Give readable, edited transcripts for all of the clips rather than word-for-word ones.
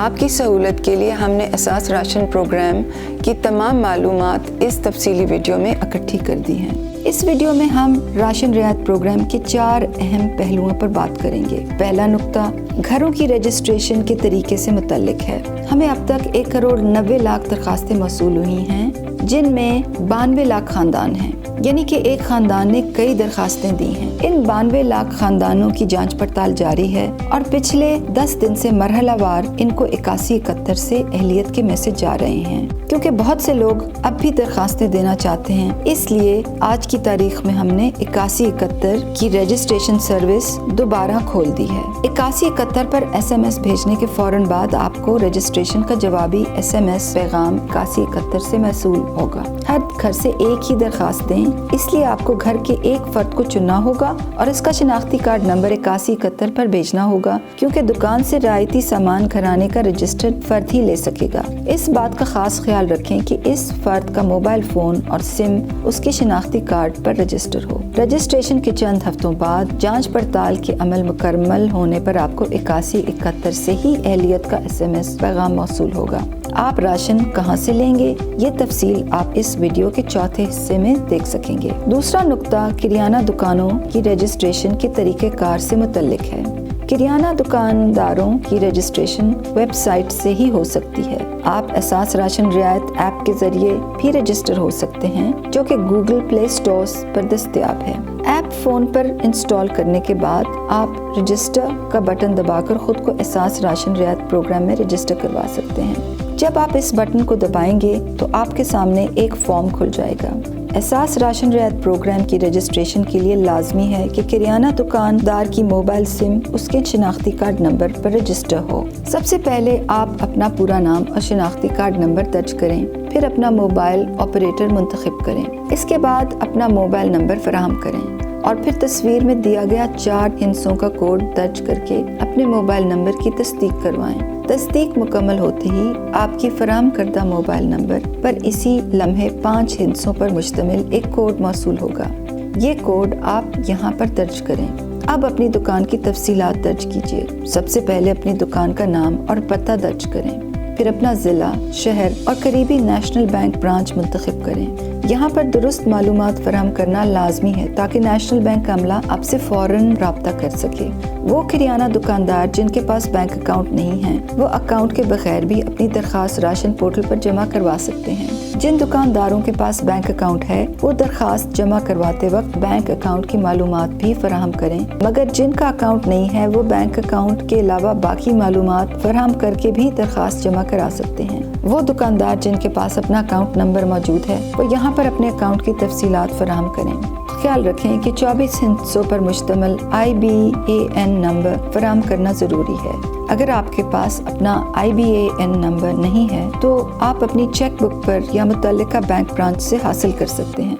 آپ کی سہولت کے لیے ہم نے اساس راشن پروگرام کی تمام معلومات اس تفصیلی ویڈیو میں اکٹھی کر دی ہیں۔ اس ویڈیو میں ہم راشن رعایت پروگرام کے 4 اہم پہلوؤں پر بات کریں گے۔ پہلا نقطہ گھروں کی رجسٹریشن کے طریقے سے متعلق ہے۔ ہمیں اب تک 1,90,00,000 درخواستیں موصول ہوئی ہیں، جن میں 92 لاکھ خاندان ہیں، یعنی کہ ایک خاندان نے کئی درخواستیں دی ہیں۔ ان 92 لاکھ خاندانوں کی جانچ پڑتال جاری ہے اور پچھلے 10 دن سے مرحلہ وار ان کو 8171 سے اہلیت کے میسج جا رہے ہیں، کیونکہ بہت سے لوگ اب بھی درخواستیں دینا چاہتے ہیں۔ اس لیے آج کی تاریخ میں ہم نے 8171 کی رجسٹریشن سروس دوبارہ کھول دی ہے۔ 8171 پر SMS بھیجنے کے فوراً بعد آپ کو رجسٹریشن کا جوابی SMS پیغام 8171 سے موصول ہوگا۔ ہر گھر سے ایک ہی درخواست دیں، اس لیے آپ کو گھر کے ایک فرد کو چننا ہوگا اور اس کا شناختی کارڈ نمبر 8171 پر بھیجنا ہوگا، کیونکہ دکان سے رعایتی سامان گھرانے کا رجسٹرڈ فرد ہی لے سکے گا۔ اس بات کا خاص خیال رکھیں کہ اس فرد کا موبائل فون اور سم اس کے شناختی کارڈ پر رجسٹر ہو۔ رجسٹریشن کے چند ہفتوں بعد جانچ پڑتال کے عمل مکمل ہونے پر آپ کو 8171 سے ہی اہلیت کا SMS پیغام موصول ہوگا۔ آپ راشن کہاں سے لیں گے، یہ تفصیل آپ اس ویڈیو کے چوتھے حصے میں دیکھ سکیں گے۔ دوسرا نقطہ کریانہ دکانوں کی رجسٹریشن کے طریقہ کار سے متعلق ہے۔ کریانہ دکانداروں کی رجسٹریشن ویب سائٹ سے ہی ہو سکتی ہے۔ آپ اساس راشن رعایت ایپ کے ذریعے بھی رجسٹر ہو سکتے ہیں، جو کہ گوگل پلے اسٹورز پر دستیاب ہے۔ ایپ فون پر انسٹال کرنے کے بعد آپ رجسٹر کا بٹن دبا کر خود کو اساس راشن رعایت پروگرام میں رجسٹر کروا سکتے ہیں۔ جب آپ اس بٹن کو دبائیں گے تو آپ کے سامنے ایک فارم کھل جائے گا۔ اساس راشن رعایت پروگرام کی رجسٹریشن کے لیے لازمی ہے کہ کریانہ دکاندار کی موبائل سم اس کے شناختی کارڈ نمبر پر رجسٹر ہو۔ سب سے پہلے آپ اپنا پورا نام اور شناختی کارڈ نمبر درج کریں، پھر اپنا موبائل آپریٹر منتخب کریں۔ اس کے بعد اپنا موبائل نمبر فراہم کریں اور پھر تصویر میں دیا گیا 4 ہندسوں کا کوڈ درج کر کے اپنے موبائل نمبر کی تصدیق کروائیں۔ تصدیق مکمل ہوتے ہی آپ کی فراہم کردہ موبائل نمبر پر اسی لمحے 5 ہندسوں پر مشتمل ایک کوڈ موصول ہوگا۔ یہ کوڈ آپ یہاں پر درج کریں۔ اب اپنی دکان کی تفصیلات درج کیجیے۔ سب سے پہلے اپنی دکان کا نام اور پتہ درج کریں، پھر اپنا ضلع، شہر اور قریبی نیشنل بینک برانچ منتخب کریں۔ یہاں پر درست معلومات فراہم کرنا لازمی ہے تاکہ نیشنل بینک کا عملہ آپ سے فوراً رابطہ کر سکے۔ وہ کریانہ دکاندار جن کے پاس بینک اکاؤنٹ نہیں ہے، وہ اکاؤنٹ کے بغیر بھی اپنی درخواست راشن پورٹل پر جمع کروا سکتے ہیں۔ جن دکانداروں کے پاس بینک اکاؤنٹ ہے، وہ درخواست جمع کرواتے وقت بینک اکاؤنٹ کی معلومات بھی فراہم کریں، مگر جن کا اکاؤنٹ نہیں ہے، وہ بینک اکاؤنٹ کے علاوہ باقی معلومات فراہم کر کے بھی درخواست جمع کرا سکتے ہیں۔ وہ دکاندار جن کے پاس اپنا اکاؤنٹ نمبر موجود ہے، وہ یہاں پر اپنے اکاؤنٹ کی تفصیلات فراہم کریں۔ خیال رکھیں کہ 24 ہندسوں پر مشتمل IBAN نمبر فراہم کرنا ضروری ہے۔ اگر آپ کے پاس اپنا IBAN نمبر نہیں ہے تو آپ اپنی چیک بک پر یا متعلقہ بینک برانچ سے حاصل کر سکتے ہیں۔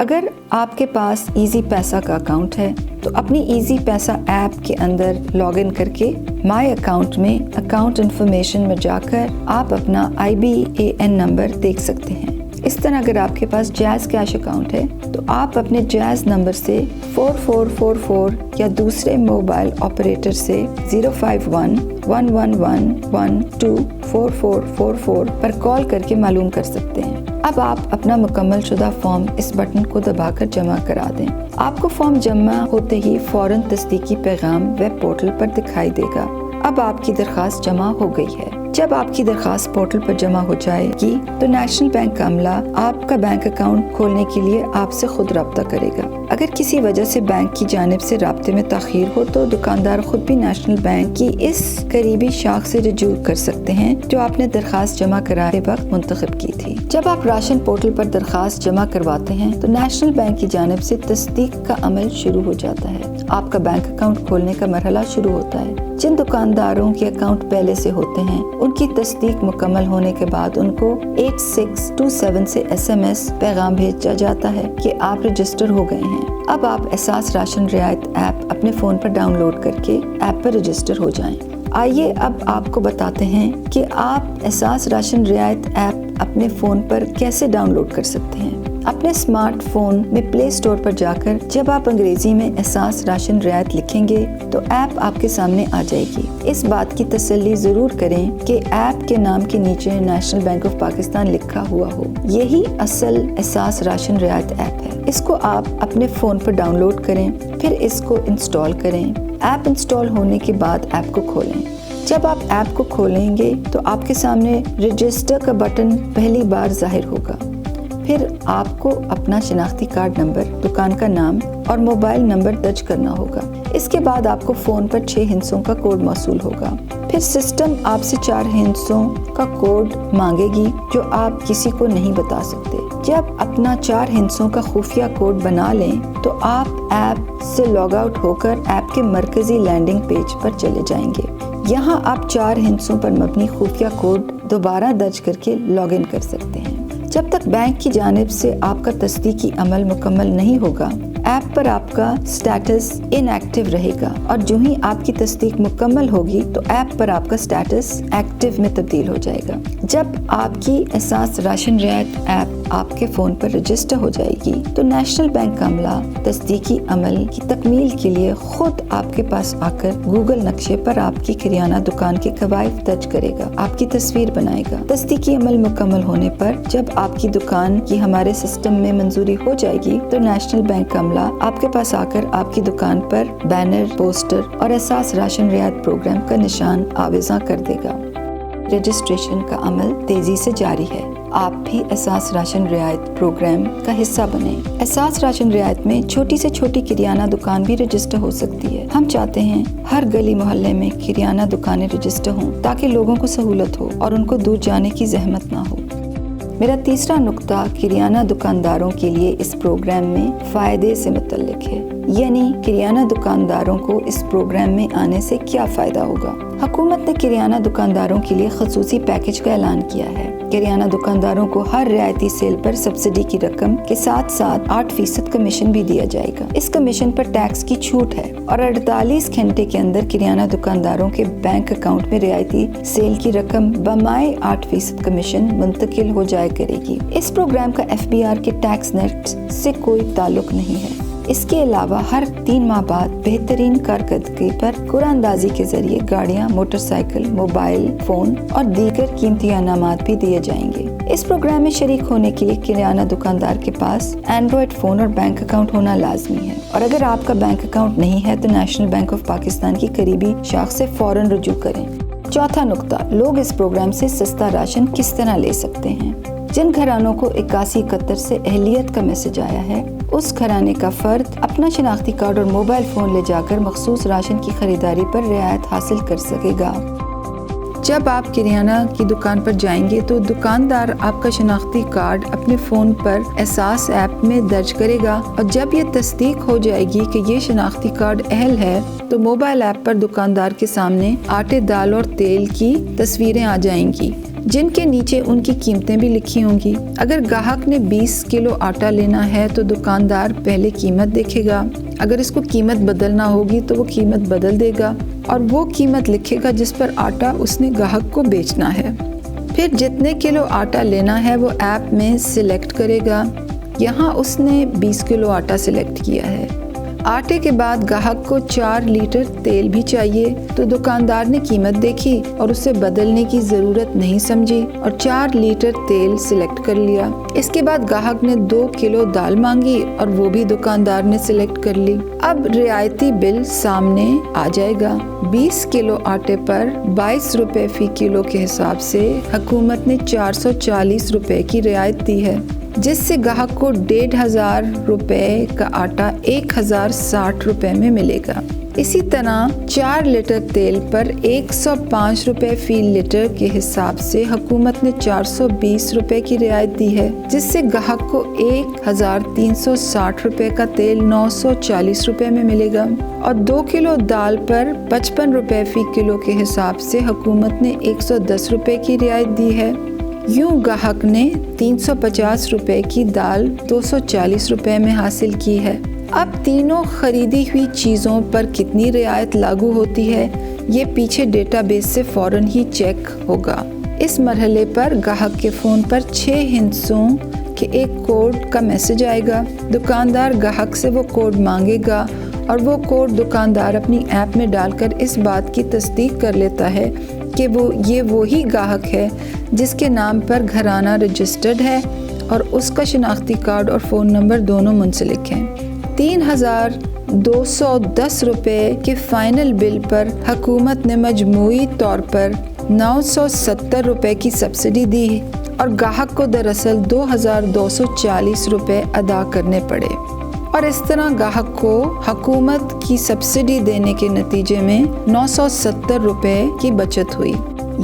اگر آپ کے پاس ایزی پیسہ کا اکاؤنٹ ہے تو اپنی ایزی پیسہ ایپ کے اندر لاگ ان کر کے مائی اکاؤنٹ میں اکاؤنٹ انفارمیشن میں جا کر آپ اپنا IBAN نمبر دیکھ سکتے ہیں۔ اس طرح اگر آپ کے پاس جیز کیش اکاؤنٹ ہے تو آپ اپنے جیز نمبر سے 4444 یا دوسرے موبائل آپریٹر سے 05111124444 پر کال کر کے معلوم کر سکتے ہیں۔ اب آپ اپنا مکمل شدہ فارم اس بٹن کو دبا کر جمع کرا دیں۔ آپ کو فارم جمع ہوتے ہی فوراً تصدیقی پیغام ویب پورٹل پر دکھائی دے گا۔ اب آپ کی درخواست جمع ہو گئی ہے۔ جب آپ کی درخواست پورٹل پر جمع ہو جائے گی تو نیشنل بینک کا عملہ آپ کا بینک اکاؤنٹ کھولنے کے لیے آپ سے خود رابطہ کرے گا۔ اگر کسی وجہ سے بینک کی جانب سے رابطے میں تاخیر ہو تو دکاندار خود بھی نیشنل بینک کی اس قریبی شاخ سے رجوع کر سکتے ہیں جو آپ نے درخواست جمع کراتے وقت منتخب کی تھی۔ جب آپ راشن پورٹل پر درخواست جمع کرواتے ہیں تو نیشنل بینک کی جانب سے تصدیق کا عمل شروع ہو جاتا ہے۔ آپ کا بینک اکاؤنٹ کھولنے کا مرحلہ شروع ہوتا ہے۔ جن دکانداروں کے اکاؤنٹ پہلے سے ہوتے ہیں ان کی تصدیق مکمل ہونے کے بعد ان کو 8627 سے SMS پیغام بھیجا جاتا ہے کہ آپ رجسٹر ہو گئے ہیں۔ اب آپ اساس راشن رعایت ایپ اپنے فون پر ڈاؤن لوڈ کر کے ایپ پر رجسٹر ہو جائیں۔ آئیے اب آپ کو بتاتے ہیں کہ آپ اساس راشن رعایت ایپ اپنے فون پر کیسے ڈاؤن لوڈ کر سکتے ہیں۔ اپنے اسمارٹ فون میں پلے اسٹور پر جا کر جب آپ انگریزی میں احساس راشن رعایت لکھیں گے تو ایپ آپ کے سامنے آ جائے گی۔ اس بات کی تسلی ضرور کریں کہ ایپ کے نام کے نیچے نیشنل بینک آف پاکستان لکھا ہوا ہو۔ یہی اصل احساس راشن رعایت ایپ ہے۔ اس کو آپ اپنے فون پر ڈاؤن لوڈ کریں، پھر اس کو انسٹال کریں۔ ایپ انسٹال ہونے کے بعد ایپ کو کھولیں۔ جب آپ ایپ کو کھولیں گے تو آپ کے سامنے رجسٹر کا بٹن پہلی بار ظاہر ہوگا۔ پھر آپ کو اپنا شناختی کارڈ نمبر، دکان کا نام اور موبائل نمبر درج کرنا ہوگا۔ اس کے بعد آپ کو فون پر 6 ہندسوں کا کوڈ موصول ہوگا۔ پھر سسٹم آپ سے 4 ہندسوں کا کوڈ مانگے گی جو آپ کسی کو نہیں بتا سکتے۔ جب اپنا 4 ہندسوں کا خفیہ کوڈ بنا لیں تو آپ ایپ سے لاگ آؤٹ ہو کر ایپ کے مرکزی لینڈنگ پیج پر چلے جائیں گے۔ یہاں آپ 4 ہندسوں پر مبنی خفیہ کوڈ دوبارہ درج کر کے لاگ ان کر سکتے ہیں۔ جب تک بینک کی جانب سے آپ کا تصدیقی عمل مکمل نہیں ہوگا، ایپ پر آپ کا سٹیٹس ان ایکٹیو رہے گا، اور جو ہی آپ کی تصدیق مکمل ہوگی تو ایپ پر آپ کا سٹیٹس ایکٹیو میں تبدیل ہو جائے گا۔ جب آپ کی احساس راشن رعایت ایپ آپ کے فون پر رجسٹر ہو جائے گی تو نیشنل بینک کا عملہ تصدیقی عمل کی تکمیل کے لیے خود آپ کے پاس آ کر گوگل نقشے پر آپ کی کریانہ دکان کے قواعد درج کرے گا، آپ کی تصویر بنائے گا۔ تصدیقی عمل مکمل ہونے پر جب آپ کی دکان کی ہمارے سسٹم میں منظوری ہو جائے گی تو نیشنل بینک کا عملہ آپ کے پاس آ کر آپ کی دکان پر بینر، پوسٹر اور احساس راشن رعایت پروگرام کا نشان آویزاں کر دے گا۔ رجسٹریشن کا عمل تیزی سے جاری ہے۔ آپ بھی احساس راشن رعایت پروگرام کا حصہ بنیں۔ احساس راشن رعایت میں چھوٹی سے چھوٹی کریانہ دکان بھی رجسٹر ہو سکتی ہے۔ ہم چاہتے ہیں ہر گلی محلے میں کریانہ دکانیں رجسٹر ہوں تاکہ لوگوں کو سہولت ہو اور ان کو دور جانے کی زحمت نہ ہو۔ میرا تیسرا نقطہ کریانہ دکانداروں کے لیے اس پروگرام میں فائدے سے متعلق ہے، یعنی کریانہ دکانداروں کو اس پروگرام میں آنے سے کیا فائدہ ہوگا۔ حکومت نے کریانہ دکانداروں کے لیے خصوصی پیکج کا اعلان کیا ہے۔ کریانہ دکانداروں کو ہر رعایتی سیل پر سبسڈی کی رقم کے ساتھ ساتھ 8% کمیشن بھی دیا جائے گا۔ اس کمیشن پر ٹیکس کی چھوٹ ہے اور 48 گھنٹے کے اندر کریانہ دکانداروں کے بینک اکاؤنٹ میں رعایتی سیل کی رقم بمائے 8% کمیشن منتقل ہو جائے کرے گی۔ اس پروگرام کا FBR کے ٹیکس نیٹ سے کوئی تعلق نہیں ہے۔ اس کے علاوہ ہر 3 ماہ بعد بہترین کارکردگی پر قرعہ اندازی کے ذریعے گاڑیاں، موٹر سائیکل، موبائل فون اور دیگر قیمتی انعامات بھی دیے جائیں گے۔ اس پروگرام میں شریک ہونے کے لیے کریانہ دکاندار کے پاس اینڈرائڈ فون اور بینک اکاؤنٹ ہونا لازمی ہے، اور اگر آپ کا بینک اکاؤنٹ نہیں ہے تو نیشنل بینک آف پاکستان کی قریبی شاخ سے فوراً رجوع کریں۔ چوتھا نقطہ، لوگ اس پروگرام سے سستا راشن کس طرح لے سکتے ہیں۔ جن گھرانوں کو 8171 سے اہلیت کا میسج آیا ہے، اس گھرانے کا فرد اپنا شناختی کارڈ اور موبائل فون لے جا کر مخصوص راشن کی خریداری پر رعایت حاصل کر سکے گا۔ جب آپ کریانہ کی دکان پر جائیں گے تو دکاندار آپ کا شناختی کارڈ اپنے فون پر احساس ایپ میں درج کرے گا، اور جب یہ تصدیق ہو جائے گی کہ یہ شناختی کارڈ اہل ہے تو موبائل ایپ پر دکاندار کے سامنے آٹے، دال اور تیل کی تصویریں آ جائیں گی جن کے نیچے ان کی قیمتیں بھی لکھی ہوں گی۔ اگر گاہک نے 20 کلو آٹا لینا ہے تو دکاندار پہلے قیمت دیکھے گا، اگر اس کو قیمت بدلنا ہوگی تو وہ قیمت بدل دے گا اور وہ قیمت لکھے گا جس پر آٹا اس نے گاہک کو بیچنا ہے۔ پھر جتنے کلو آٹا لینا ہے وہ ایپ میں سلیکٹ کرے گا۔ یہاں اس نے 20 کلو آٹا سلیکٹ کیا ہے۔ آٹے کے بعد گاہک کو 4 لیٹر تیل بھی چاہیے تو دکاندار نے قیمت دیکھی اور اسے بدلنے کی ضرورت نہیں سمجھی اور 4 لیٹر تیل سلیکٹ کر لیا۔ اس کے بعد گاہک نے 2 کلو دال مانگی اور وہ بھی دکاندار نے سلیکٹ کر لی۔ اب رعایتی بل سامنے آ جائے گا۔ 20 کلو آٹے پر 22 روپے فی کلو کے حساب سے حکومت نے 440 روپے کی رعایت دی ہے، جس سے گاہک کو 1500 روپے کا آٹا 1060 روپے میں ملے گا۔ اسی طرح 4 لیٹر تیل پر 105 روپے فی لیٹر کے حساب سے حکومت نے 420 روپے کی رعایت دی ہے، جس سے گاہک کو 1360 روپے کا تیل 940 روپے میں ملے گا، اور 2 کلو دال پر 55 روپے فی کلو کے حساب سے حکومت نے 110 روپے کی رعایت دی ہے۔ یوں گاہک نے 350 روپے کی دال 240 روپے میں حاصل کی ہے۔ اب تینوں خریدی ہوئی چیزوں پر کتنی رعایت لاگو ہوتی ہے یہ پیچھے ڈیٹا بیس سے فوراً ہی چیک ہوگا۔ اس مرحلے پر گاہک کے فون پر 6 ہندسوں کہ ایک کوڈ کا میسج آئے گا، دکاندار گاہک سے وہ کوڈ مانگے گا اور وہ کوڈ دکاندار اپنی ایپ میں ڈال کر اس بات کی تصدیق کر لیتا ہے کہ یہ وہی گاہک ہے جس کے نام پر گھرانہ رجسٹرڈ ہے اور اس کا شناختی کارڈ اور فون نمبر دونوں منسلک ہیں۔ 3,210 روپے کے فائنل بل پر حکومت نے مجموعی طور پر 970 روپے کی سبسڈی دی اور گاہک کو دراصل 2,240 روپے ادا کرنے پڑے، اور اس طرح گاہک کو حکومت کی سبسڈی دینے کے نتیجے میں 970 روپے کی بچت ہوئی۔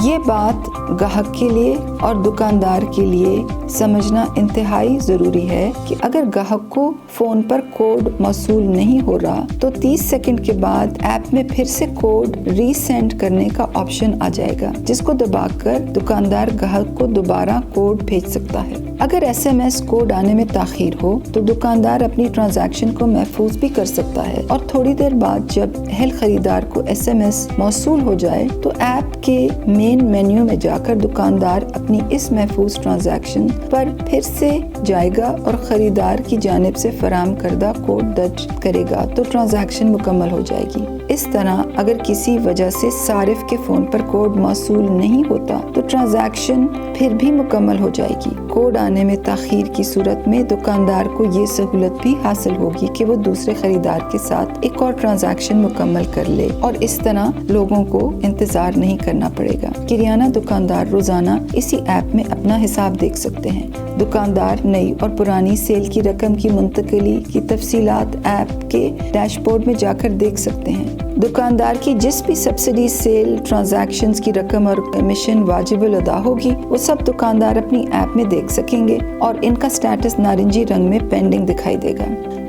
یہ بات گاہک کے لیے اور دکاندار کے لیے سمجھنا انتہائی ضروری ہے کہ اگر گاہک کو فون پر کوڈ موصول نہیں ہو رہا تو 30 سیکنڈ کے بعد ایپ میں پھر سے کوڈ ری سینڈ کرنے کا آپشن آ جائے گا، جس کو دبا کر دکاندار گاہک کو دوبارہ کوڈ بھیج سکتا ہے۔ اگر SMS کوڈ آنے میں تاخیر ہو تو دکاندار اپنی ٹرانزیکشن کو محفوظ بھی کر سکتا ہے، اور تھوڑی دیر بعد جب اہل خریدار کو SMS موصول ہو جائے تو ایپ کے مین مینیو میں جا کر دکاندار اپنی اس محفوظ ٹرانزیکشن پر پھر سے جائے گا اور خریدار کی جانب سے فراہم کردہ کوڈ درج کرے گا تو ٹرانزیکشن مکمل ہو جائے گی۔ اس طرح اگر کسی وجہ سے صارف کے فون پر کوڈ موصول نہیں ہوتا تو ٹرانزیکشن پھر بھی مکمل ہو جائے گی۔ کوڈ آنے میں تاخیر کی صورت میں دکاندار کو یہ سہولت بھی حاصل ہوگی کہ وہ دوسرے خریدار کے ساتھ ایک اور ٹرانزیکشن مکمل کر لے، اور اس طرح لوگوں کو انتظار نہیں کرنا پڑے گا۔ کریانہ دکاندار روزانہ اسی ایپ میں اپنا حساب دیکھ سکتے ہیں۔ دکاندار نئی اور پرانی سیل کی رقم کی منتقلی کی تفصیلات ایپ کے ڈیش بورڈ میں جا کر دیکھ سکتے ہیں۔ دکاندار کی جس بھی سبسڈی سیل ٹرانزیکشنز کی رقم اور کمیشن واجب الادا ہوگی وہ سب دکاندار اپنی ایپ میں دیکھ سکیں گے، اور ان کا سٹیٹس نارنجی رنگ میں پینڈنگ دکھائی دے گا۔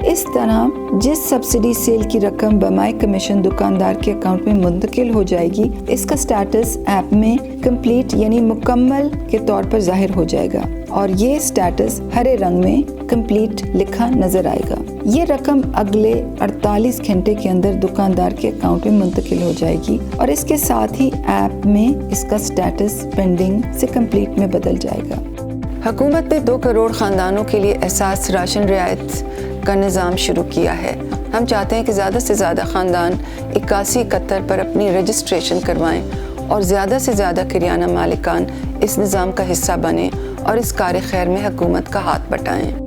اس طرح جس سبسڈی سیل کی رقم بمائے کمیشن دکاندار کے اکاؤنٹ میں منتقل ہو جائے گی، اس کا سٹیٹس ایپ میں کمپلیٹ یعنی مکمل کے طور پر ظاہر ہو جائے گا، اور یہ سٹیٹس ہرے رنگ میں کمپلیٹ لکھا نظر آئے گا۔ یہ رقم اگلے 48 گھنٹے کے اندر دکاندار کے اکاؤنٹ میں منتقل ہو جائے گی، اور اس کے ساتھ ہی ایپ میں اس کا سٹیٹس پینڈنگ سے کمپلیٹ میں بدل جائے گا۔ حکومت نے 2 کروڑ خاندانوں کے لیے احساس راشن رعایت کا نظام شروع کیا ہے۔ ہم چاہتے ہیں کہ زیادہ سے زیادہ خاندان 8171 پر اپنی رجسٹریشن کروائیں اور زیادہ سے زیادہ کریانہ مالکان اس نظام کا حصہ بنیں اور اس کار خیر میں حکومت کا ہاتھ بٹائیں۔